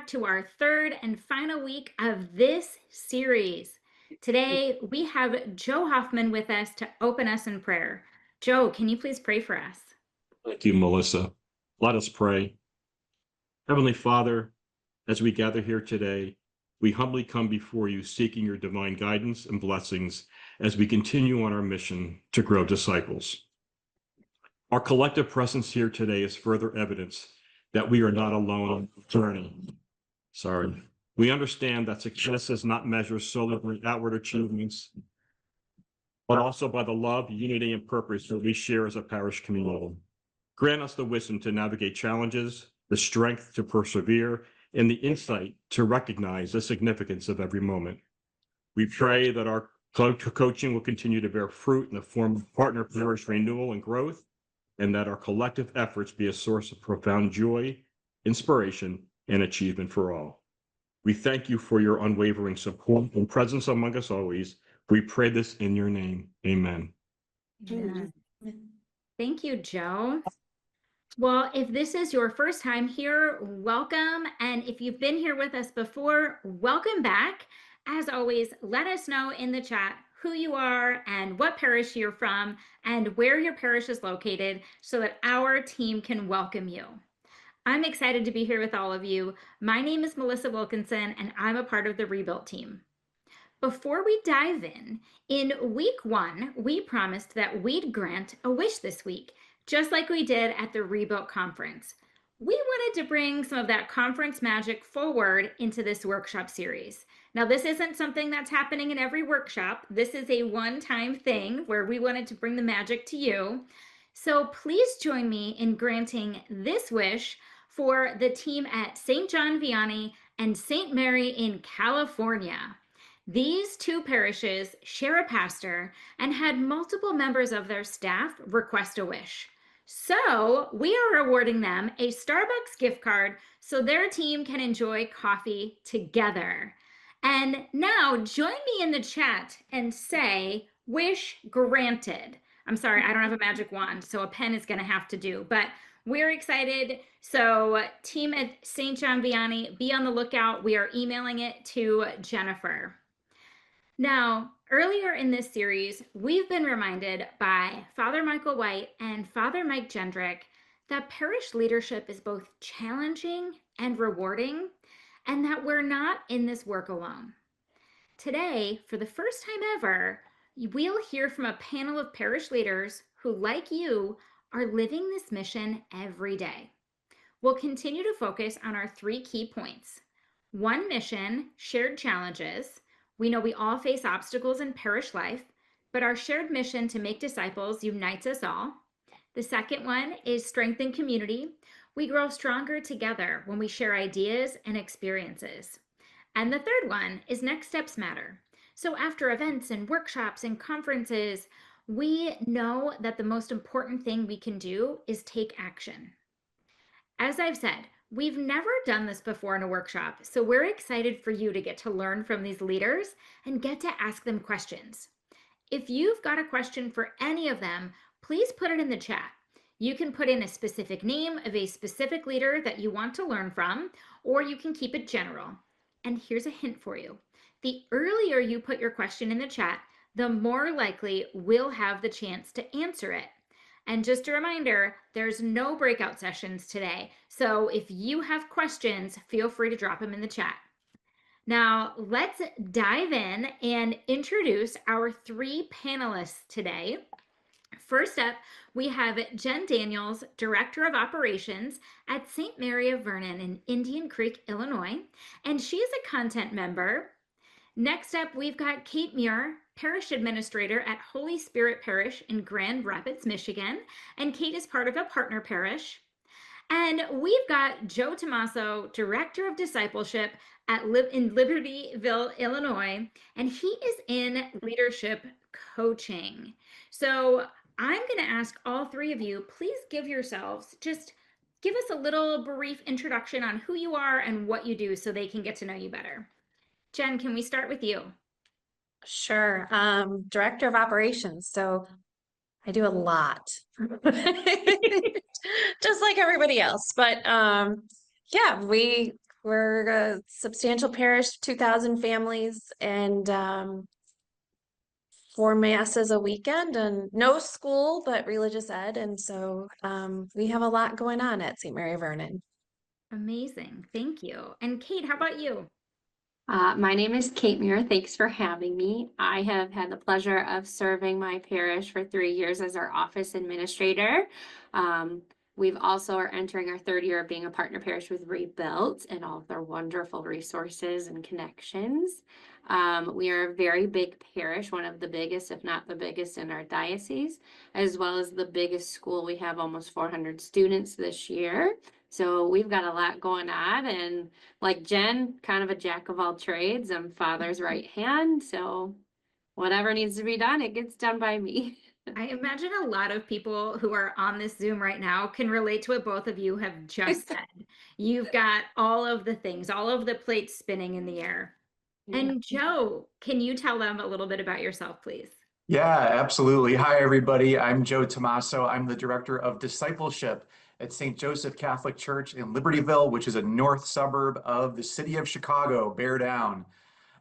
to our third and final week of this series. Today, we have Joe Hoffman with us to open us in prayer. Joe, can you please pray for us? Thank you, Melissa. Let us pray. Heavenly Father, as we gather here today, we humbly come before you seeking your divine guidance and blessings as we continue on our mission to grow disciples. Our collective presence here today is further evidence that we are not alone on the journey. We understand that success is not measured solely by outward achievements, but also by the love, unity, and purpose that we share as a parish community. Grant us the wisdom to navigate challenges, the strength to persevere, and the insight to recognize the significance of every moment. We pray that our coaching will continue to bear fruit in the form of partner parish renewal and growth, and that our collective efforts be a source of profound joy, inspiration, and achievement for all. We thank you for your unwavering support and presence among us always. We pray this in your name. Amen. Amen. Thank you, Joe. Well, if this is your first time here, welcome. And if you've been here with us before, welcome back. As always, let us know in the chat who you are and what parish you're from and where your parish is located so that our team can welcome you. I'm excited to be here with all of you. My name is Melissa Wilkinson, and I'm a part of the Rebuilt team. Before we dive in week 1, we promised that we'd grant a wish this week, just like we did at the Rebuilt conference. We wanted to bring some of that conference magic forward into this workshop series. Now, this isn't something that's happening in every workshop. This is a one-time thing where we wanted to bring the magic to you. So please join me in granting this wish for the team at St. John Vianney and St. Mary in California. These two parishes share a pastor and had multiple members of their staff request a wish. So we are awarding them a Starbucks gift card so their team can enjoy coffee together. And now join me in the chat and say, wish granted. I'm sorry, I don't have a magic wand, so a pen is going to have to do, but we're excited. So team at St. John Vianney, be on the lookout. We are emailing it to Jennifer. Now, earlier in this series, we've been reminded by Father Michael White and Father Mike Jendrick that parish leadership is both challenging and rewarding, and that we're not in this work alone. Today, for the first time ever, we'll hear from a panel of parish leaders who, like you, are living this mission every day. We'll continue to focus on our 3 key points. 1 mission, shared challenges. We know we all face obstacles in parish life, but our shared mission to make disciples unites us all. The second one is strengthen community. We grow stronger together when we share ideas and experiences. And the third one is next steps matter. So after events and workshops and conferences, we know that the most important thing we can do is take action. As I've said, we've never done this before in a workshop, so we're excited for you to get to learn from these leaders and get to ask them questions. If you've got a question for any of them, please put it in the chat. You can put in a specific name of a specific leader that you want to learn from, or you can keep it general. And here's a hint for you. The earlier you put your question in the chat, the more likely we'll have the chance to answer it. And just a reminder, there's no breakout sessions today. So if you have questions, feel free to drop them in the chat. Now, let's dive in and introduce our 3 panelists today. First up, we have Jen Daniels, Director of Operations at St. Mary of Vernon in Indian Creek, Illinois, and she is a content member. Next up, we've got Kate Muir, Parish Administrator at Holy Spirit Parish in Grand Rapids, Michigan, and Kate is part of a partner parish. And we've got Joe Tomaso, Director of Discipleship in Libertyville, Illinois, and he is in leadership coaching. So I'm going to ask all 3 of you, please give yourselves, just give us a little brief introduction on who you are and what you do so they can get to know you better. Jen, can we start with you? Sure. Director of Operations. So I do a lot, just like everybody else. But yeah, we're we're a substantial parish, 2,000 families, and 4 masses a weekend, and no school but religious ed. And so we have a lot going on at St. Mary of Vernon. Amazing. Thank you. And Kate, how about you? My name is Kate Muir. Thanks for having me. I have had the pleasure of serving my parish for 3 years as our office administrator. Um, we've also are entering our third year of being a partner parish with Rebuilt and all of their wonderful resources and connections. We are a very big parish, one of the biggest, if not the biggest in our diocese, as well as the biggest school. We have almost 400 students this year. So we've got a lot going on, and like Jen, kind of a jack of all trades. I'm father's right hand, so whatever needs to be done, it gets done by me. I imagine a lot of people who are on this Zoom right now can relate to what both of you have just said. You've got all of the things, all of the plates spinning in the air. And Joe, can you tell them a little bit about yourself, please? Yeah, absolutely. Hi, everybody. I'm Joe Tomaso. I'm the Director of Discipleship at St. Joseph Catholic Church in Libertyville, which is a north suburb of the city of Chicago. Bear down.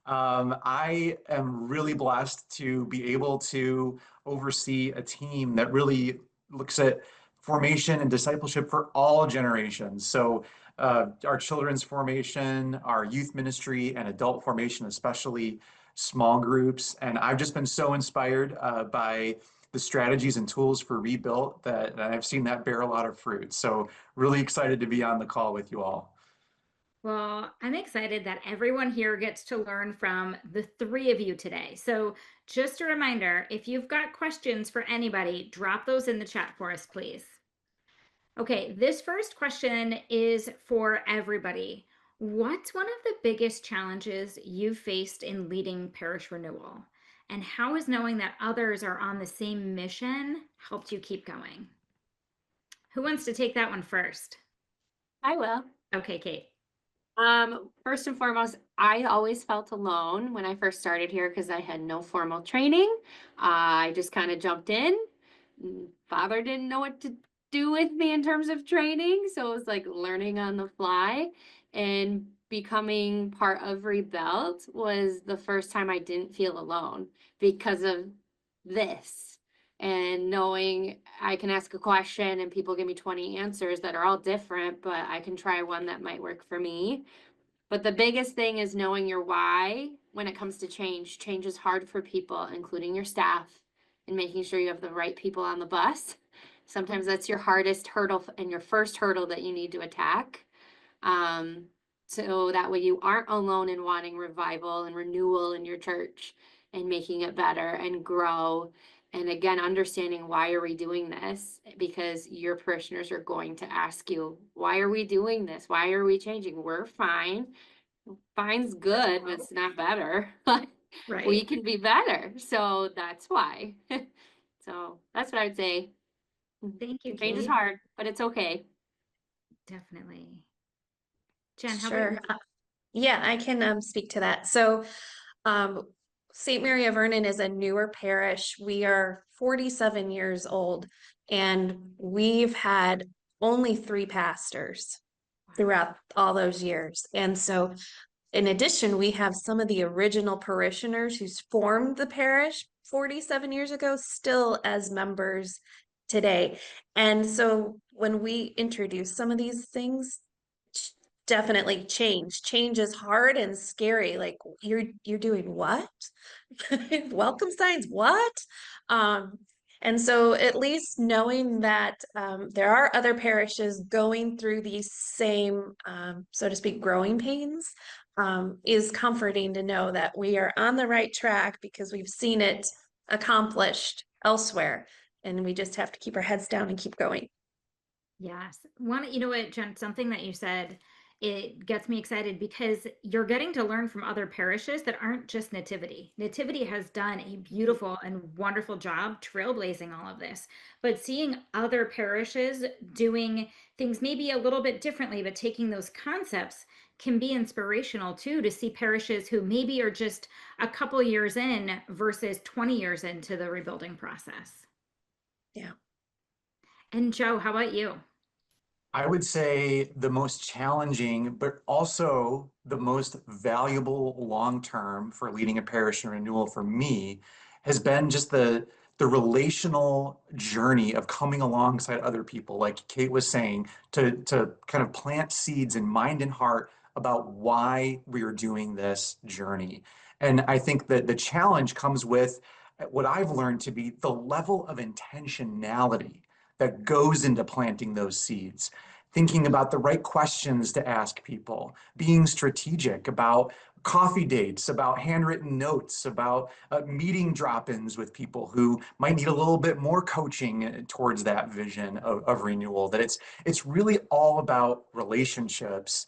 I am really blessed to be able to oversee a team that really looks at formation and discipleship for all generations. So, our children's formation, our youth ministry, and adult formation, especially small groups. And I've just been so inspired by the strategies and tools for Rebuilt that I've seen that bear a lot of fruit. So, really excited to be on the call with you all. Well, I'm excited that everyone here gets to learn from the three of you today. So, just a reminder, if you've got questions for anybody, drop those in the chat for us, please. Okay, this first question is for everybody. What's one of the biggest challenges you've faced in leading parish renewal? And how has knowing that others are on the same mission helped you keep going? Who wants to take that one first? I will. Okay, Kate. First and foremost, I always felt alone when I first started here because I had no formal training. I just kind of jumped in. Father didn't know what to do with me in terms of training, so it was like learning on the fly. And becoming part of Rebuilt was the first time I didn't feel alone because of this. And knowing I can ask a question and people give me 20 answers that are all different, but I can try one that might work for me. But the biggest thing is knowing your why when it comes to change. Change is hard for people, including your staff, and making sure you have the right people on the bus. Sometimes that's your hardest hurdle and your first hurdle that you need to attack. So that way you aren't alone in wanting revival and renewal in your church and making it better and grow. And again, understanding why are we doing this? Because your parishioners are going to ask you, why are we doing this? Why are we changing? We're fine. Fine's good, but it's not better. We Right. can be better. So that's why. So that's what I would say. Thank you, Change is Kate. hard, but it's okay. Definitely. Jen, how about Sure. you? Yeah, I can speak to that. So um, St. Mary of Vernon is a newer parish. We are 47 years old, and we've had only 3 pastors throughout all those years. And so in addition, we have some of the original parishioners who's formed the parish 47 years ago still as members today. And so when we introduce some of these things, definitely change is hard and scary. Like you're doing what? Welcome signs, what? And so at least knowing that there are other parishes going through these same, so to speak, growing pains is comforting to know that we are on the right track because we've seen it accomplished elsewhere. And we just have to keep our heads down and keep going. Yes. You know what, Jen, something that you said, it gets me excited because you're getting to learn from other parishes that aren't just Nativity. Nativity has done a beautiful and wonderful job trailblazing all of this, but seeing other parishes doing things maybe a little bit differently, but taking those concepts can be inspirational too, to see parishes who maybe are just a couple years in versus 20 years into the rebuilding process. Yeah. And Joe, how about you? I would say the most challenging, but also the most valuable long term for leading a parish in renewal for me has been just the relational journey of coming alongside other people, like Kate was saying, to kind of plant seeds in mind and heart about why we are doing this journey. And I think that the challenge comes with what I've learned to be the level of intentionality that goes into planting those seeds, thinking about the right questions to ask people, being strategic about coffee dates, about handwritten notes, about meeting drop-ins with people who might need a little bit more coaching towards that vision of renewal. That it's really all about relationships.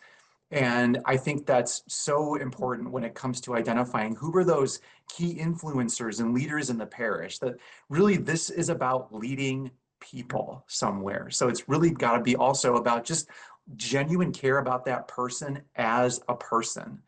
And I think that's so important when it comes to identifying who are those key influencers and leaders in the parish, that really this is about leading people somewhere. So it's really got to be also about just genuine care about that person as a person.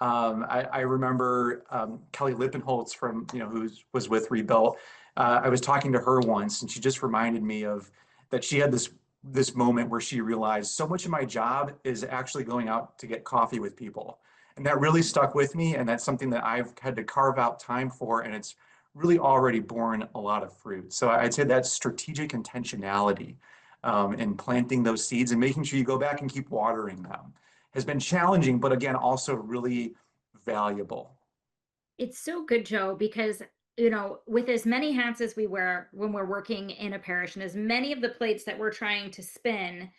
I remember Kelly Lippenholtz from, who was with Rebuilt. I was talking to her once, and she just reminded me of that she had this moment where she realized so much of my job is actually going out to get coffee with people. And that really stuck with me. And that's something that I've had to carve out time for. And it's really already borne a lot of fruit. So I'd say that strategic intentionality in planting those seeds and making sure you go back and keep watering them has been challenging, but again, also really valuable. It's so good, Joe, because with as many hats as we wear when we're working in a parish and as many of the plates that we're trying to spin,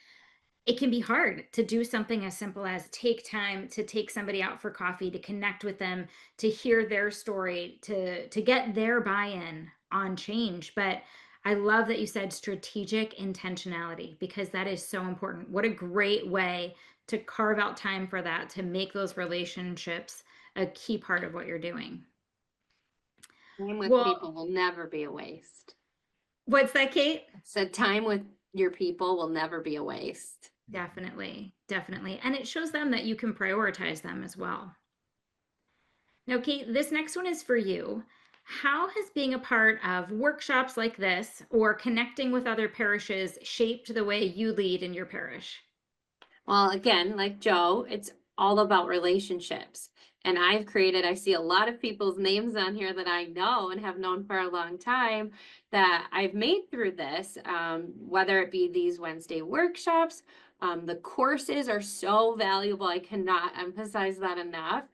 it can be hard to do something as simple as take time to take somebody out for coffee, to connect with them, to hear their story, to get their buy-in on change. But I love that you said strategic intentionality, because that is so important. What a great way to carve out time for that, to make those relationships a key part of what you're doing. Time with Well, people will never be a waste. what's that, Kate? So time with your people will never be a waste. Definitely, definitely. And it shows them that you can prioritize them as well. Now, Kate, this next one is for you. How has being a part of workshops like this or connecting with other parishes shaped the way you lead in your parish? Well, again, like Joe, it's all about relationships. And I see a lot of people's names on here that I know and have known for a long time that I've made through this, whether it be these Wednesday workshops. The courses are so valuable. I cannot emphasize that enough.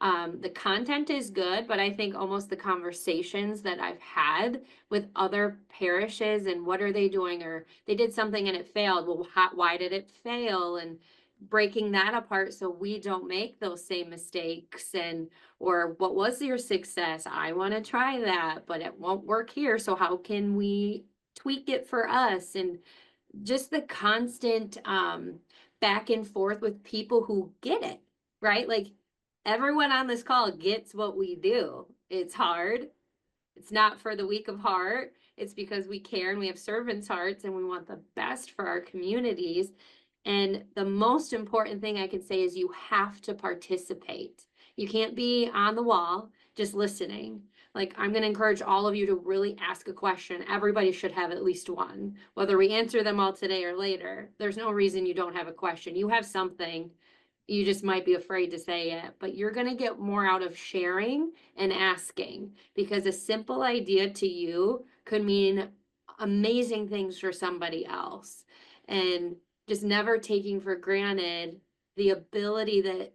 The content is good, but I think almost the conversations that I've had with other parishes and what are they doing, or they did something and it failed. Well, why did it fail? And breaking that apart so we don't make those same mistakes. And or what was your success? I want to try that, but it won't work here. So how can we tweak it for us? And just the constant back and forth with people who get it, right? Like everyone on this call gets what we do. It's hard. It's not for the weak of heart. It's because we care and we have servants' hearts and we want the best for our communities. And the most important thing I can say is you have to participate. You can't be on the wall just listening. Like, I'm going to encourage all of you to really ask a question. Everybody should have at least one, whether we answer them all today or later. There's no reason you don't have a question. You have something. You just might be afraid to say it, but you're going to get more out of sharing and asking, because a simple idea to you could mean amazing things for somebody else. And just never taking for granted the ability that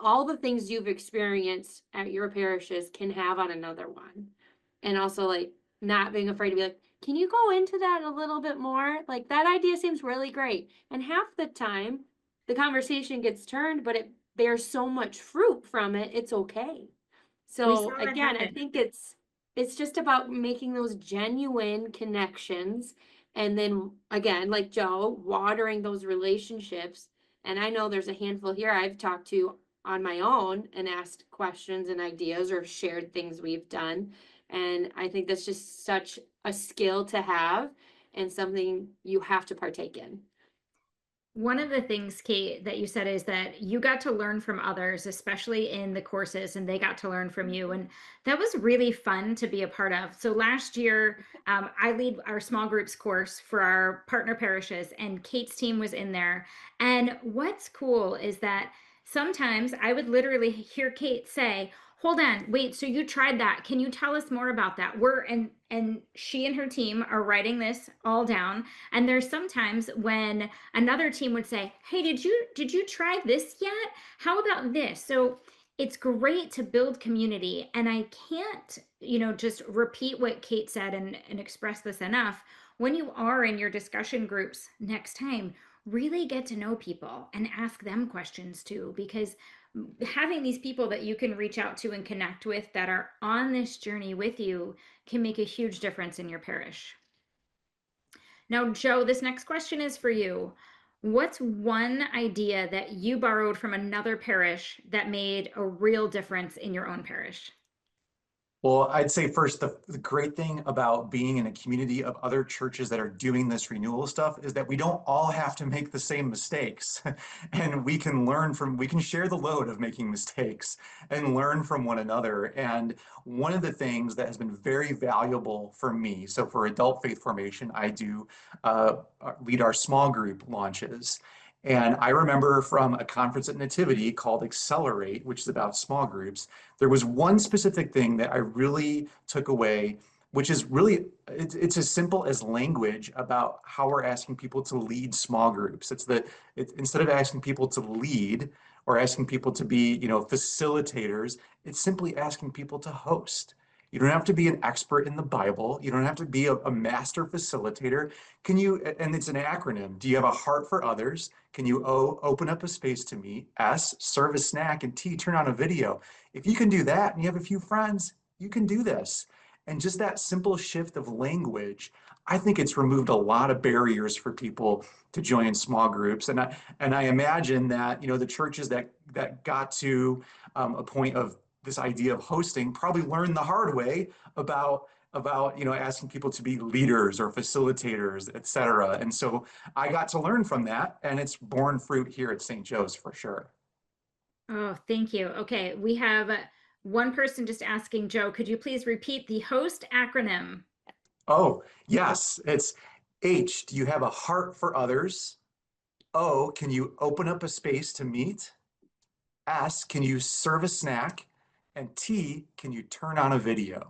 all the things you've experienced at your parishes can have on another one. And also, like, not being afraid to be like, can you go into that a little bit more? Like, that idea seems really great. And half the time, the conversation gets turned, but it bears so much fruit from it, it's okay. We saw So that again, I happen. think it's just about making those genuine connections. And then again, like Joe, watering those relationships. And I know there's a handful here I've talked to on my own and asked questions and ideas or shared things we've done. And I think that's just such a skill to have and something you have to partake in. One of the things, Kate, that you said is that you got to learn from others, especially in the courses, and they got to learn from you. And that was really fun to be a part of. So last year, I lead our small groups course for our partner parishes, and Kate's team was in there. And what's cool is that sometimes I would literally hear Kate say, hold on, wait, so you tried that. Can you tell us more about that? And she and her team are writing this all down. And there's sometimes when another team would say, hey, did you try this yet? How about this? So it's great to build community. And I can't, just repeat what Kate said and express this enough. When you are in your discussion groups next time, really get to know people and ask them questions too, because having these people that you can reach out to and connect with that are on this journey with you can make a huge difference in your parish. Now, Joe, this next question is for you. What's one idea that you borrowed from another parish that made a real difference in your own parish? Well, I'd say first, the great thing about being in a community of other churches that are doing this renewal stuff is that we don't all have to make the same mistakes. And we can share the load of making mistakes and learn from one another. And one of the things that has been very valuable for me, so for adult faith formation, I do lead our small group launches. And I remember from a conference at Nativity called Accelerate, which is about small groups, there was one specific thing that I really took away, which is really, it's as simple as language about how we're asking people to lead small groups. Instead of asking people to lead or asking people to be, facilitators, it's simply asking people to host. You don't have to be an expert in the Bible. You don't have to be a master facilitator. And it's an acronym. Do you have a heart for others? Can you open up a space to meet? S, serve a snack, and T, turn on a video. If you can do that and you have a few friends, you can do this. And just that simple shift of language, I think it's removed a lot of barriers for people to join small groups. And I imagine that, the churches that got to a point of this idea of hosting probably learned the hard way about asking people to be leaders or facilitators, et cetera. And so I got to learn from that, and it's borne fruit here at St. Joe's for sure. Oh, thank you. Okay, we have one person just asking, Joe, could you please repeat the HOST acronym? Oh, yes, it's H, do you have a heart for others? O, can you open up a space to meet? S, can you serve a snack? And T, can you turn on a video?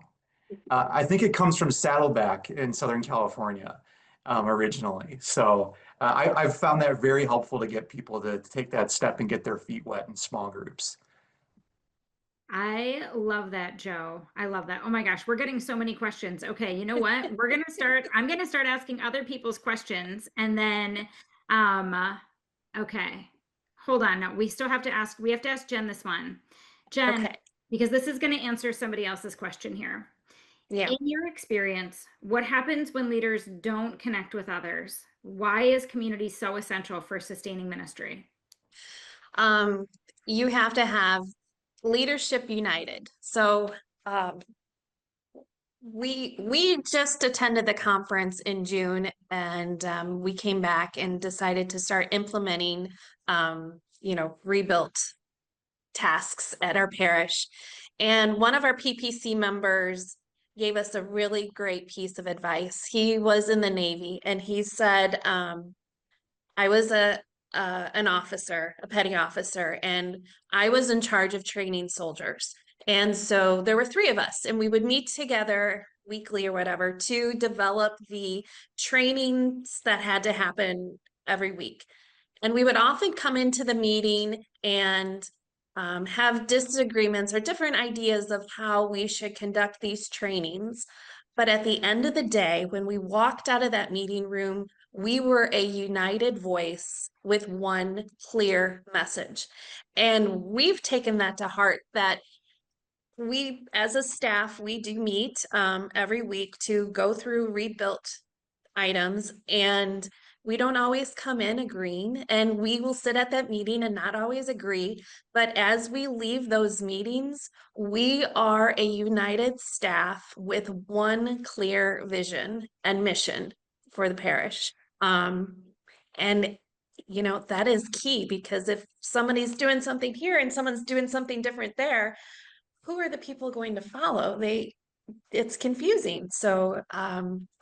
I think it comes from Saddleback in Southern California originally. So I've found that very helpful to get people to take that step and get their feet wet in small groups. I love that, Joe. I love that. Oh my gosh, we're getting so many questions. Okay, you know what? I'm gonna start asking other people's questions and then okay. Hold on. No, we have to ask Jen this one. Jen, Okay. because this is gonna answer somebody else's question here. Yeah. In your experience, what happens when leaders don't connect with others? Why is community so essential for sustaining ministry? You have to have leadership united. So we just attended the conference in June, and we came back and decided to start implementing rebuilt tasks at our parish. And one of our PPC members gave us a really great piece of advice. He was in the Navy, and he said, I was an officer, a petty officer, and I was in charge of training soldiers. And so there were three of us, and we would meet together weekly or whatever to develop the trainings that had to happen every week. And we would often come into the meeting and have disagreements or different ideas of how we should conduct these trainings. But at the end of the day, when we walked out of that meeting room, we were a united voice with one clear message. And we've taken that to heart, that we, as a staff, we do meet every week to go through rebuilt items, and we don't always come in agreeing, and we will sit at that meeting and not always agree. But as we leave those meetings, we are a united staff with one clear vision and mission for the parish. And you know, that is key, because if somebody's doing something here and someone's doing something different there, who are the people going to follow? It's confusing. So,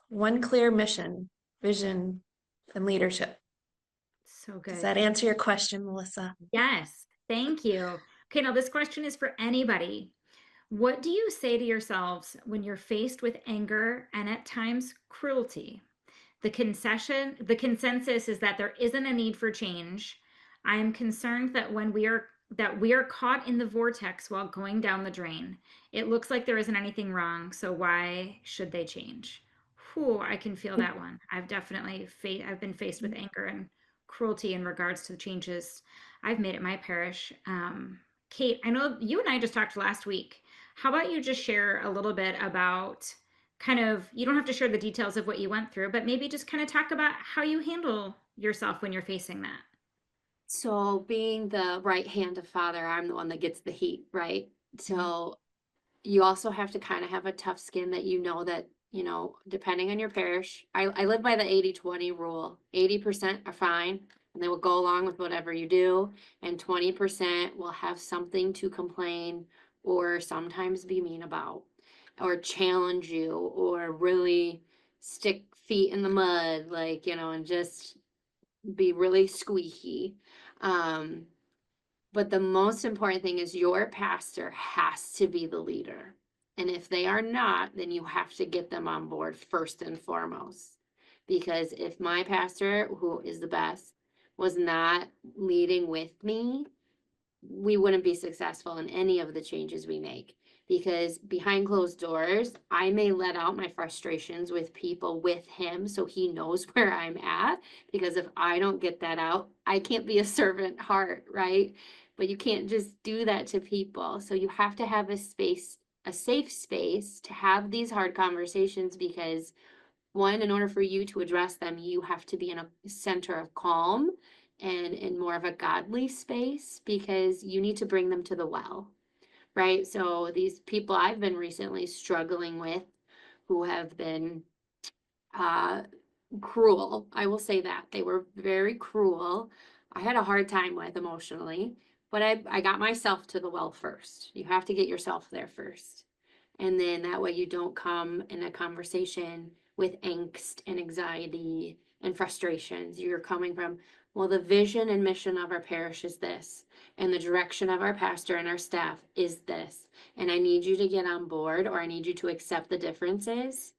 one clear mission, vision, and leadership. So Does good. that answer your question, Melissa? Yes, thank you. Okay, now this question is for anybody. What do you say to yourselves when you're faced with anger and at times cruelty? The consensus is that there isn't a need for change. I am concerned that we are caught in the vortex while going down the drain. It looks like there isn't anything wrong, so why should they change? Whew, I can feel that one. I've been faced with anger and cruelty in regards to the changes I've made at my parish. Kate, I know you and I just talked last week. How about you just share a little bit about kind of, you don't have to share the details of what you went through, but maybe just kind of talk about how you handle yourself when you're facing that. So being the right hand of father, I'm the one that gets the heat, right? So you also have to kind of have a tough skin that that, depending on your parish, I live by the 80-20 rule. 80% are fine and they will go along with whatever you do, and 20% will have something to complain or sometimes be mean about or challenge you or really stick feet in the mud, like, and just be really squeaky. Um, but the most important thing is your pastor has to be the leader. And if they are not, then you have to get them on board first and foremost. Because if my pastor, who is the best, was not leading with me, we wouldn't be successful in any of the changes we make. Because behind closed doors, I may let out my frustrations with people with him so he knows where I'm at. Because if I don't get that out, I can't be a servant heart, right? But you can't just do that to people. So you have to have a space, a safe space to have these hard conversations, because one, in order for you to address them, you have to be in a center of calm and in more of a godly space, because you need to bring them to the well, right? So these people I've been recently struggling with, who have been uh, cruel, I will say that they were very cruel. I had a hard time with emotionally, but I got myself to the well first. You have to get yourself there first. And then that way you don't come in a conversation with angst and anxiety and frustrations. You're coming from, well, the vision and mission of our parish is this, and the direction of our pastor and our staff is this. And I need you to get on board, or I need you to accept the differences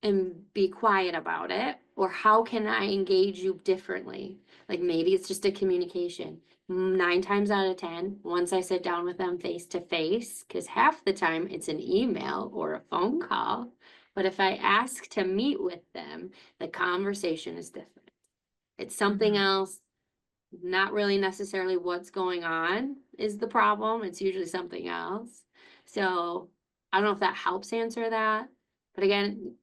and be quiet about it. Or how can I engage you differently? Like maybe it's just a communication. 9 times out of 10, once I sit down with them face to face, because half the time it's an email or a phone call. But if I ask to meet with them, the conversation is different. It's something else, not really necessarily what's going on is the problem. It's usually something else. So I don't know if that helps answer that. But again,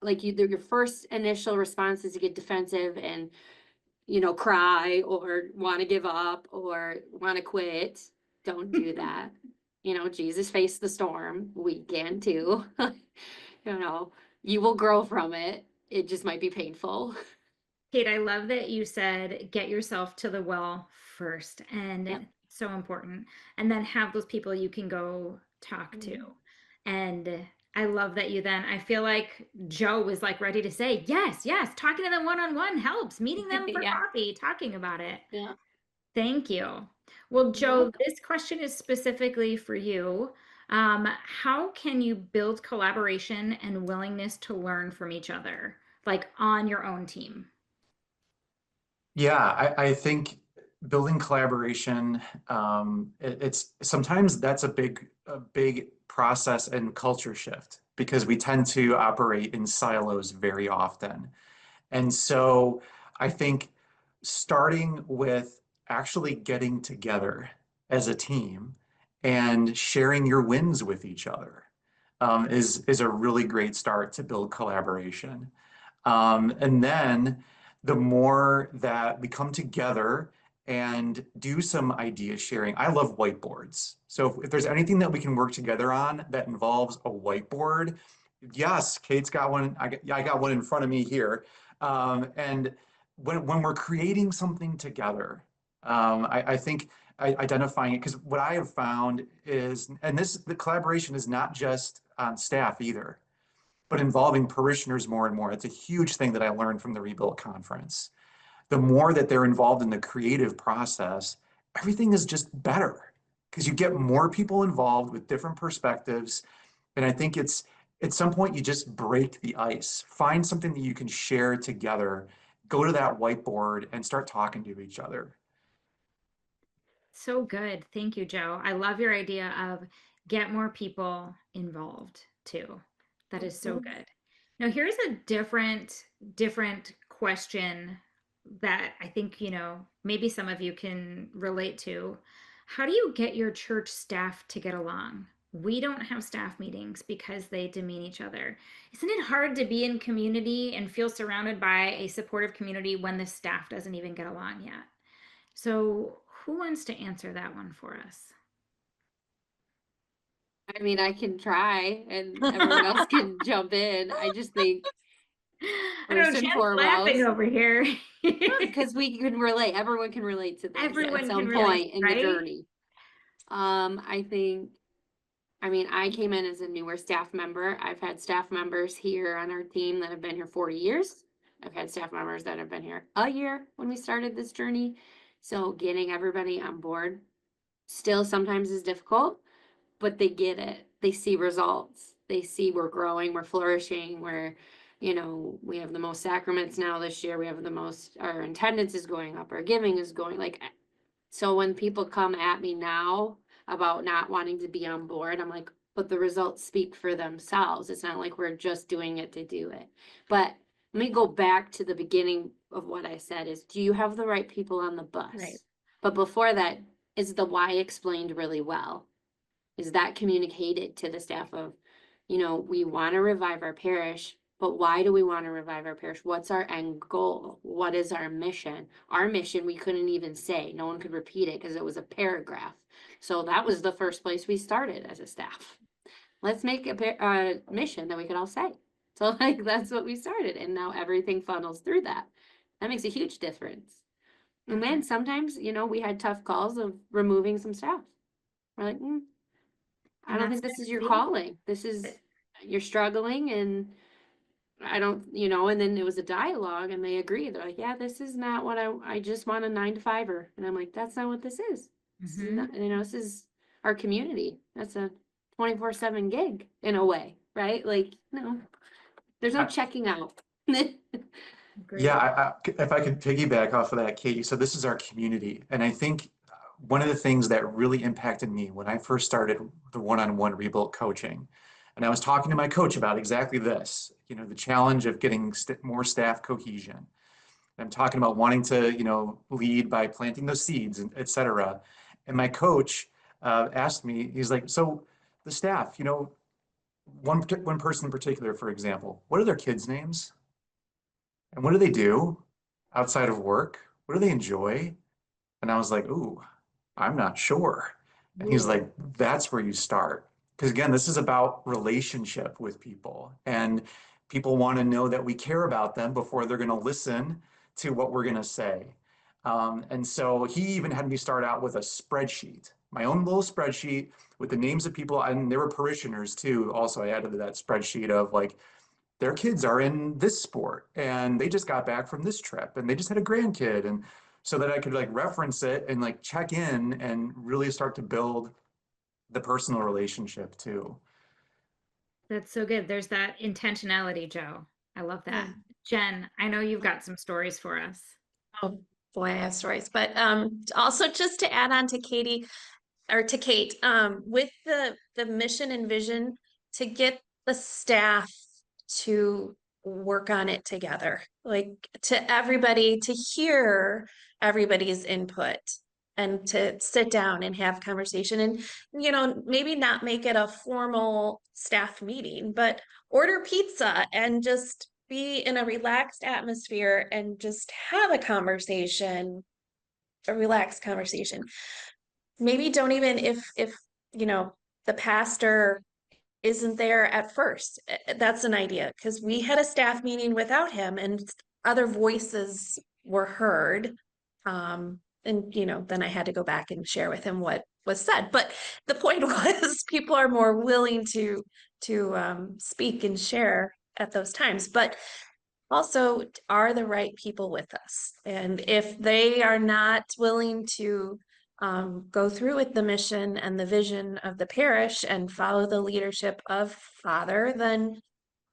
like your first initial response is to get defensive and cry or want to give up or want to quit. Don't do that. Jesus faced the storm. We can too. you know you will grow from it. It just might be painful. Kate, I love that you said get yourself to the well first, and Yep. it's so important. And then have those people you can go talk to. And I love that I feel like Joe was like ready to say, yes, yes, talking to them one-on-one helps, meeting them for Yeah. coffee, talking about it. Yeah. Thank you. Well, You're Joe, welcome. this question is specifically for you. How can you build collaboration and willingness to learn from each other, like on your own team? Yeah, I think building collaboration, it's sometimes that's a big process and culture shift because we tend to operate in silos very often. And so I think starting with actually getting together as a team and sharing your wins with each other is a really great start to build collaboration. And then the more that we come together and do some idea sharing, I love whiteboards. So if there's anything that we can work together on that involves a whiteboard, yes, Kate's got one. I got one in front of me here. And when we're creating something together, I think identifying it, because what I have found is, and the collaboration is not just on staff either, but involving parishioners more and more. It's a huge thing that I learned from the Rebuild Conference. The more that they're involved in the creative process, everything is just better because you get more people involved with different perspectives. And I think it's at some point you just break the ice, find something that you can share together, go to that whiteboard and start talking to each other. So good. Thank you, Joe. I love your idea of get more people involved too. That is so good. Now, here's a different question that I think, maybe some of you can relate to. How do you get your church staff to get along? We don't have staff meetings because they demean each other. Isn't it hard to be in community and feel surrounded by a supportive community when the staff doesn't even get along yet? So, who wants to answer that one for us? I mean, I can try and everyone else can jump in. I just think I don't know, first and Jen's laughing foremost, over here. because we can relate, everyone can relate to this at Everyone can some relate, point in the right? journey. I mean, I came in as a newer staff member. I've had staff members here on our team that have been here 40 years. I've had staff members that have been here a year when we started this journey. So getting everybody on board still sometimes is difficult, but they get it. They see results. They see we're growing, we're flourishing, we have the most sacraments now this year. We have the most, our attendance is going up, our giving is going like, so when people come at me now about not wanting to be on board, I'm like, but the results speak for themselves. It's not like we're just doing it to do it. But let me go back to the beginning of what I said is, do you have the right people on the bus? Right. But before that, is the why explained really well? Is that communicated to the staff of, we want to revive our parish, but why do we want to revive our parish? What's our end goal? What is our mission? Our mission, we couldn't even say. No one could repeat it because it was a paragraph. So that was the first place we started as a staff. Let's make a mission that we could all say. So like that's what we started, and now everything funnels through that. That makes a huge difference. And then sometimes, we had tough calls of removing some staff. We're like, I And don't that's think this is your see? calling. You're struggling and I don't, and then it was a dialogue and they agreed. They're like, yeah, this is not what I just want a 9 to 5er. And I'm like, that's not what this is. This is not, this is our community. That's a 24/7 gig in a way, right? Like, no, there's no checking out. Great. Yeah, if I could piggyback off of that, Kate, you said this is our community. And I think one of the things that really impacted me when I first started the one-on-one rebuilt coaching, and I was talking to my coach about exactly this, the challenge of getting more staff cohesion. I'm talking about wanting to, lead by planting those seeds, and et cetera. And my coach asked me, he's like, so the staff, one person in particular, for example, what are their kids' names? And what do they do outside of work? What do they enjoy? And I was like, ooh, I'm not sure. And he's like, that's where you start. Because again, this is about relationship with people. And people want to know that we care about them before they're going to listen to what we're going to say. And so he even had me start out with a spreadsheet, my own little spreadsheet with the names of people. And there were parishioners too. Also, I added to that spreadsheet of like, their kids are in this sport and they just got back from this trip and they just had a grandkid, and so that I could like reference it and like check in and really start to build the personal relationship too. That's so good. There's that intentionality, Joe. I love that. Yeah. Jen, I know you've got some stories for us. Oh boy, I have stories. But also just to add on to Katie or to Kate, with the mission and vision to get the staff to work on it together, like to everybody to hear everybody's input and to sit down and have conversation and maybe not make it a formal staff meeting, but order pizza and just be in a relaxed atmosphere and just have a conversation, a relaxed conversation. Maybe don't even if the pastor isn't there at first. That's an idea because we had a staff meeting without him and other voices were heard. And then I had to go back and share with him what was said. But the point was, people are more willing to speak and share at those times. But also, are the right people with us? And if they are not willing to go through with the mission and the vision of the parish and follow the leadership of Father, then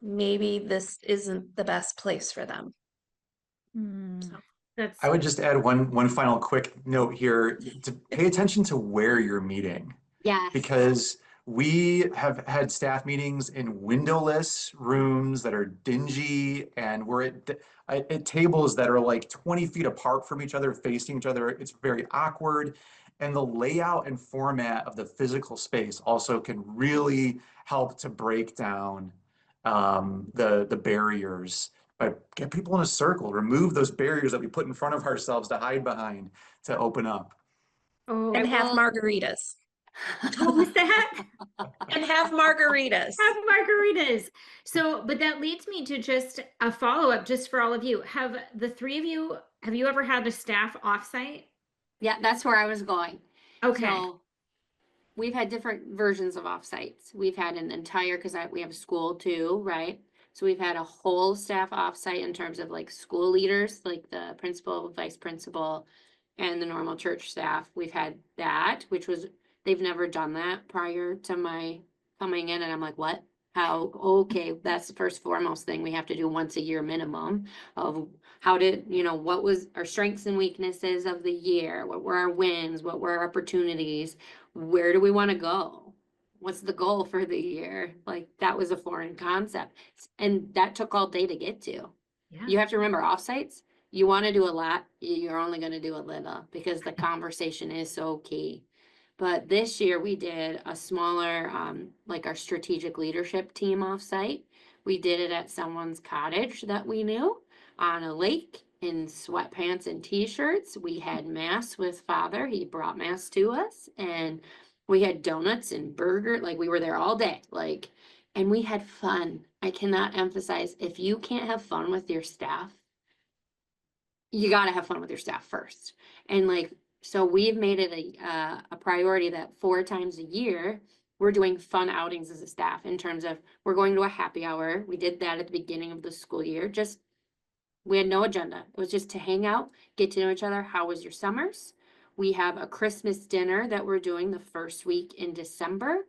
maybe this isn't the best place for them. So. That's I would just add one final quick note here to pay attention to where you're meeting, Yes. because we have had staff meetings in windowless rooms that are dingy, and we're at tables that are like 20 feet apart from each other, facing each other. It's very awkward. And the layout and format of the physical space also can really help to break down the barriers. But get people in a circle, remove those barriers that we put in front of ourselves to hide behind, to open up. oh, And have will- margaritas. what was that? And have margaritas. Have margaritas. So, but that leads me to just a follow-up just for all of you. Have the three of you, have you ever had a staff offsite? Yeah, that's where I was going. Okay. So we've had different versions of offsites. We've had an entire, because we have a school too, right? So we've had a whole staff offsite in terms of like school leaders, like the principal, vice principal, and the normal church staff. We've had that, which was, they've never done that prior to my coming in, and I'm like, what? How? Okay, that's the first foremost thing we have to do once a year minimum of how did, what was our strengths and weaknesses of the year? What were our wins? What were our opportunities? Where do we want to go? What's the goal for the year? Like that was a foreign concept. And that took all day to get to. Yeah. You have to remember offsites, you want to do a lot, you're only going to do a little because the conversation is so key. But this year we did a smaller, like our strategic leadership team offsite. We did it at someone's cottage that we knew on a lake in sweatpants and t-shirts. We had mass with Father. He brought mass to us, and we had donuts and burger. Like we were there all day, like, and we had fun. I cannot emphasize, if you can't have fun with your staff, you got to have fun with your staff first. And like, so we've made it a priority that 4 times a year, we're doing fun outings as a staff in terms of we're going to a happy hour. We did that at the beginning of the school year. Just, we had no agenda. It was just to hang out, get to know each other. How was your summers? We have a Christmas dinner that we're doing the first week in December.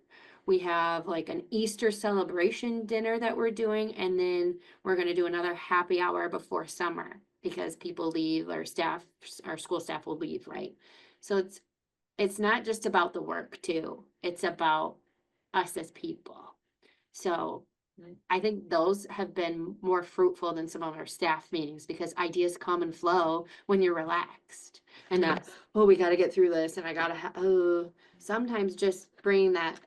We have like an Easter celebration dinner that we're doing, and then we're going to do another happy hour before summer because people leave, our school staff will leave, right? So it's not just about the work too. It's about us as people. So I think those have been more fruitful than some of our staff meetings because ideas come and flow when you're relaxed and not, oh, we got to get through this and I got to, sometimes just bringing that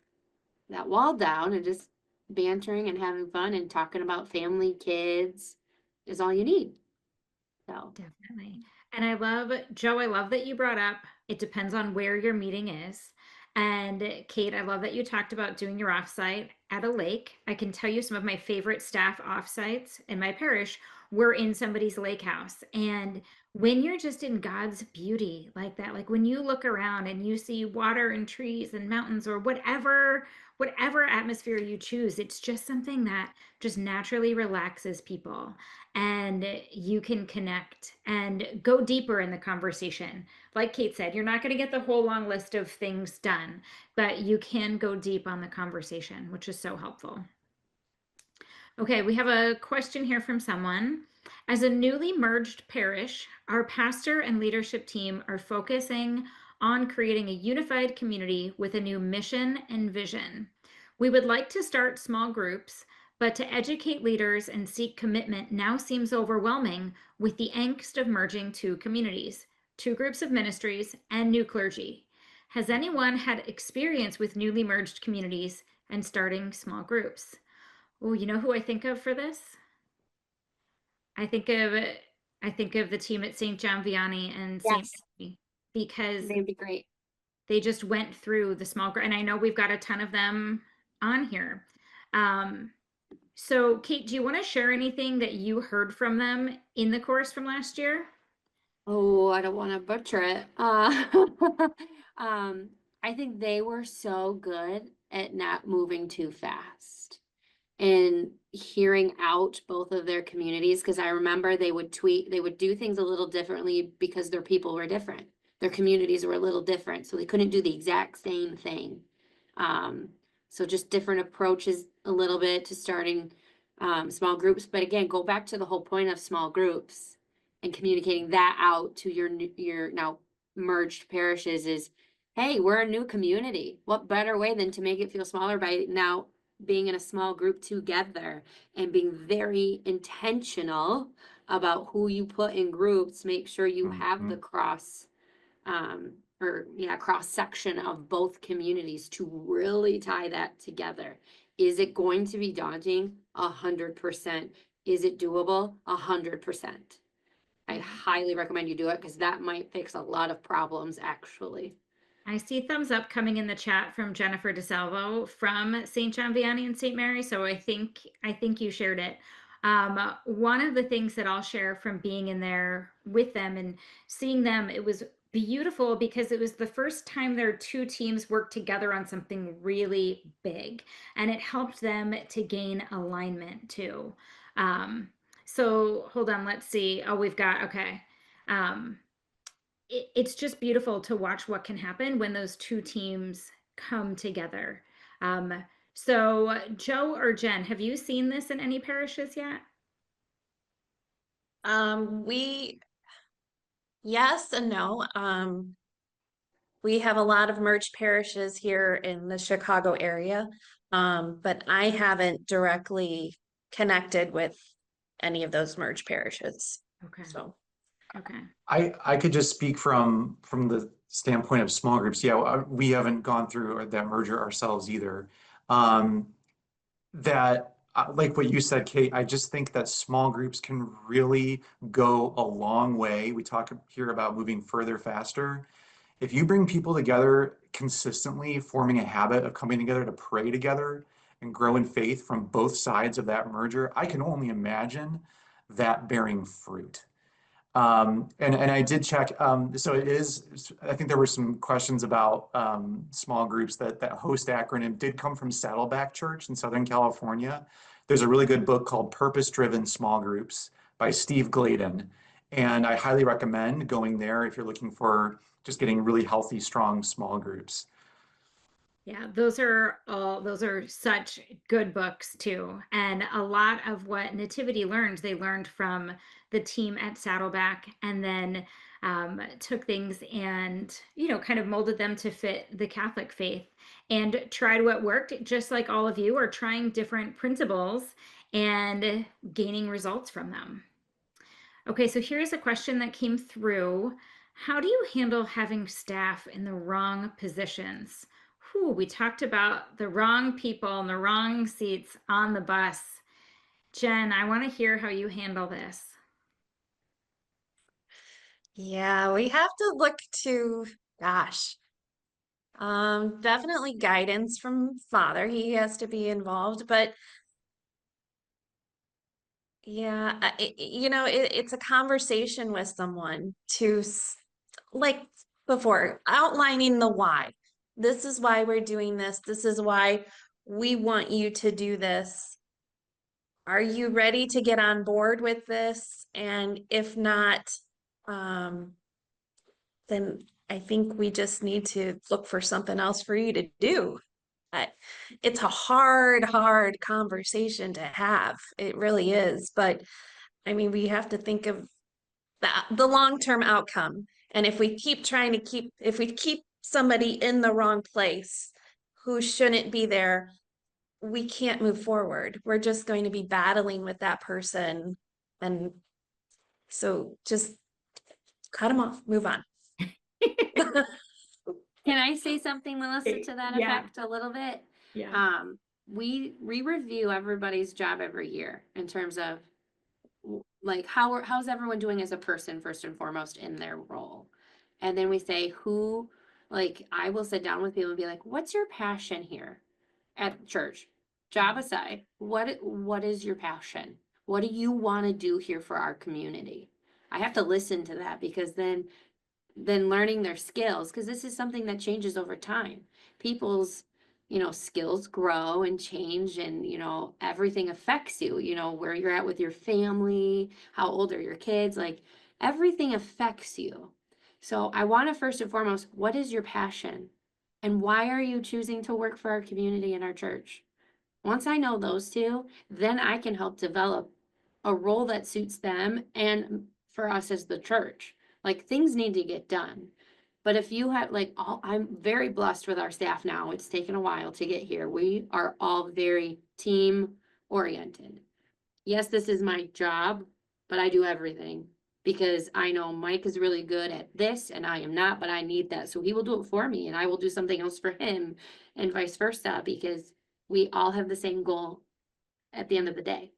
wall down and just bantering and having fun and talking about family, kids is all you need. So Definitely. And I love, Joe, I love that you brought up it depends on where your meeting is. And Kate, I love that you talked about doing your offsite at a lake. I can tell you some of my favorite staff offsites in my parish were in somebody's lake house. And when you're just in God's beauty like that, like when you look around and you see water and trees and mountains or whatever atmosphere you choose, it's just something that just naturally relaxes people and you can connect and go deeper in the conversation. Like Kate said, you're not going to get the whole long list of things done, but you can go deep on the conversation, which is so helpful. Okay, we have a question here from someone. As a newly merged parish, our pastor and leadership team are focusing on creating a unified community with a new mission and vision. We would like to start small groups, but to educate leaders and seek commitment now seems overwhelming with the angst of merging 2 communities, 2 groups of ministries, and new clergy. Has anyone had experience with newly merged communities and starting small groups? Oh, you know who I think of for this? I think of the team at St. John Vianney and St. yes, Mary because they'd be great. they just went through the small group, and I know we've got a ton of them on here. So Kate, do you want to share anything that you heard from them in the course from last year? Oh, I don't want to butcher it. I think they were so good at not moving too fast and hearing out both of their communities. Because I remember they would do things a little differently because their people were different. Their communities were a little different, so they couldn't do the exact same thing. Um, so just different approaches a little bit to starting small groups. But again, go back to the whole point of small groups and communicating that out to your now merged parishes is, hey, we're a new community. What better way than to make it feel smaller by now being in a small group together and being very intentional about who you put in groups, make sure you have the cross cross section of both communities to really tie that together. Is it going to be daunting? 100%. Is it doable? 100%. I highly recommend you do it because that might fix a lot of problems actually. I see thumbs up coming in the chat from Jennifer DeSalvo from St. John Vianney and St. Mary. So I think you shared it. One of the things that I'll share from being in there with them and seeing them, it was beautiful because it was the first time their two teams worked together on something really big, and it helped them to gain alignment too. So hold on, let's see. Oh, we've got okay. Um, it's just beautiful to watch what can happen when those two teams come together. So, Joe or Jen, have you seen this in any parishes yet? We, yes and no. We have a lot of merged parishes here in the Chicago area, but I haven't directly connected with any of those merged parishes. Okay. So, Okay. I could just speak from the standpoint of small groups. Yeah, we haven't gone through that merger ourselves either. That like what you said, Kate, I just think that small groups can really go a long way. We talk here about moving further, faster. If you bring people together consistently, forming a habit of coming together to pray together and grow in faith from both sides of that merger, I can only imagine that bearing fruit. And I did check. So it is. I think there were some questions about small groups. That host acronym did come from Saddleback Church in Southern California. There's a really good book called Purpose Driven Small Groups by Steve Gladen, and I highly recommend going there if you're looking for just getting really healthy, strong small groups. Yeah, those are such good books too. And a lot of what Nativity learned, they learned from the team at Saddleback, and then took things and, kind of molded them to fit the Catholic faith and tried what worked, just like all of you are trying different principles and gaining results from them. Okay, so here's a question that came through. How do you handle having staff in the wrong positions? Whew, we talked about the wrong people and the wrong seats on the bus. Jen, I want to hear how you handle this. yeah, we have to look to, gosh, definitely guidance from Father. He has to be involved, but yeah, it's a conversation with someone to, like before, outlining the why. This is why we're doing this. This is why we want you to do this. Are you ready to get on board with this? And if not, then I think we just need to look for something else for you to do. It's a hard conversation to have. It really is. But I mean, we have to think of the long-term outcome. And if we keep if we keep somebody in the wrong place who shouldn't be there, we can't move forward. We're just going to be battling with that person. And so just cut them off, move on. Can I say something, Melissa, to that Yeah. effect a little bit? Yeah. We review everybody's job every year in terms of like how's everyone doing as a person first and foremost in their role. And then we say like I will sit down with people and be like, what's your passion here at church? Job aside, what is your passion? What do you want to do here for our community? I have to listen to that because then learning their skills, because this is something that changes over time. People's, skills grow and change, and, everything affects you, where you're at with your family, how old are your kids, like everything affects you. So I want to first and foremost, what is your passion? And why are you choosing to work for our community and our church? Once I know those two, then I can help develop a role that suits them and for us as the church. Like things need to get done. But if you have I'm very blessed with our staff now. It's taken a while to get here. We are all very team oriented. Yes, this is my job, but I do everything because I know Mike is really good at this and I am not, but I need that. So he will do it for me and I will do something else for him and vice versa because we all have the same goal at the end of the day.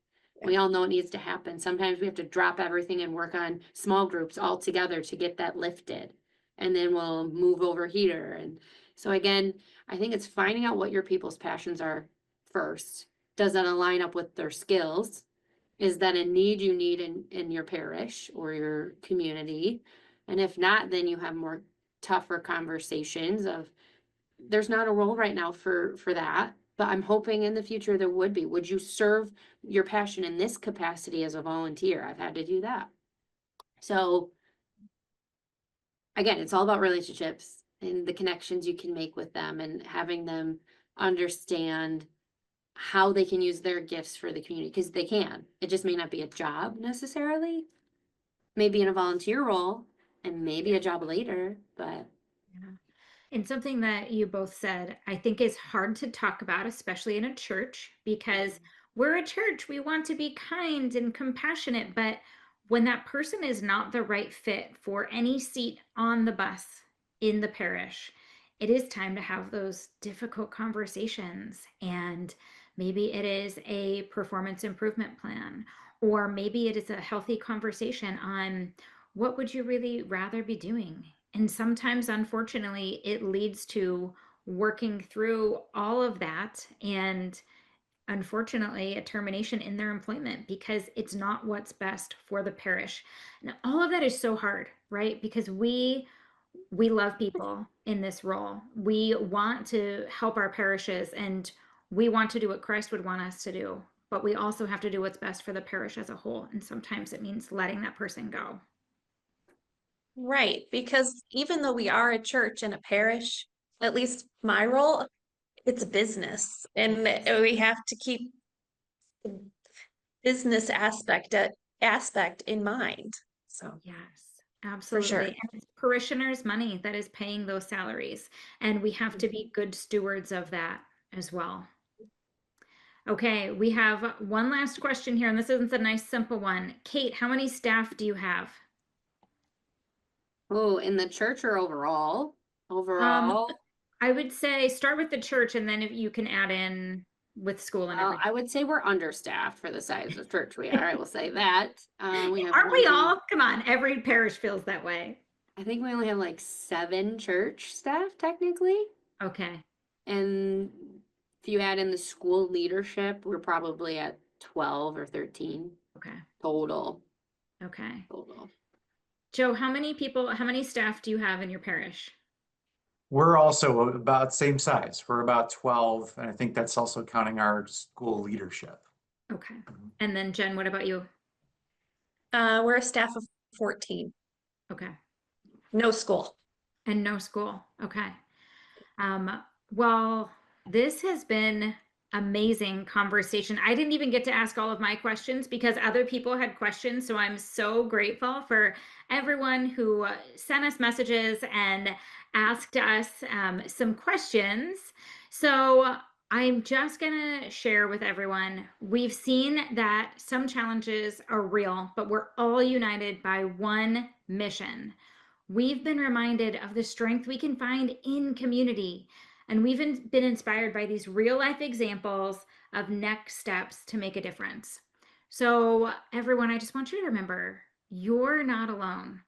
We all know it needs to happen. Sometimes we have to drop everything and work on small groups all together to get that lifted. And then we'll move over here. And so again, I think it's finding out what your people's passions are first. Does that align up with their skills? Is that a need you need in your parish or your community? And if not, then you have more tougher conversations of there's not a role right now for that, but I'm hoping in the future there would be. Would you serve your passion in this capacity as a volunteer? I've had to do that. So again, it's all about relationships and the connections you can make with them and having them understand how they can use their gifts for the community because they can. It just may not be a job necessarily, maybe in a volunteer role and maybe a job later, but Yeah. And something that you both said, I think is hard to talk about, especially in a church, because we're a church. We want to be kind and compassionate. But when that person is not the right fit for any seat on the bus in the parish, it is time to have those difficult conversations. And maybe it is a performance improvement plan, or maybe it is a healthy conversation on what would you really rather be doing? And sometimes, unfortunately, it leads to working through all of that and unfortunately a termination in their employment because it's not what's best for the parish. And all of that is so hard, right? Because we love people in this role. We want to help our parishes and we want to do what Christ would want us to do, but we also have to do what's best for the parish as a whole. And sometimes it means letting that person go. Right, because even though we are a church and a parish, at least my role, it's a business, and we have to keep the business aspect in mind. So Yes, for sure. absolutely. And it's parishioners' money that is paying those salaries. And we have to be good stewards of that as well. Okay, we have one last question here, and this isn't a nice, simple one. Kate, how many staff do you have? oh, in the church or overall? Um, Overall, I would say start with the church and then if you can add in with school and well, everything. I would say we're understaffed for the size of church we are. I will say that. We have Aren't we one, all? Come on, every parish feels that way. I think we only have like 7 church staff technically. Okay, And if you add in the school leadership, we're probably at 12 or 13 okay, total. okay. Total. Joe, how many staff do you have in your parish? We're also about same size. We're about 12, and I think that's also counting our school leadership. Okay. And then Jen, what about you? We're a staff of 14, Okay. no school. And no school. Okay. Well, this has been amazing conversation. I didn't even get to ask all of my questions because other people had questions. So I'm so grateful for everyone who sent us messages and asked us some questions. So I'm just going to share with everyone. We've seen that some challenges are real, but we're all united by one mission. We've been reminded of the strength we can find in community, and we've been inspired by these real life examples of next steps to make a difference. So, everyone, I just want you to remember you're not alone.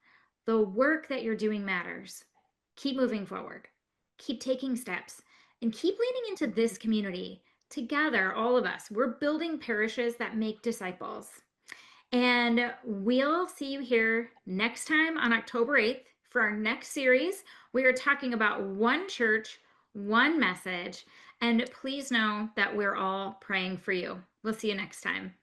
The work that you're doing matters. Keep moving forward, keep taking steps, and keep leaning into this community. Together, all of us, we're building parishes that make disciples. And we'll see you here next time on October 8th for our next series. We are talking about one church, one message. And please know that we're all praying for you. We'll see you next time.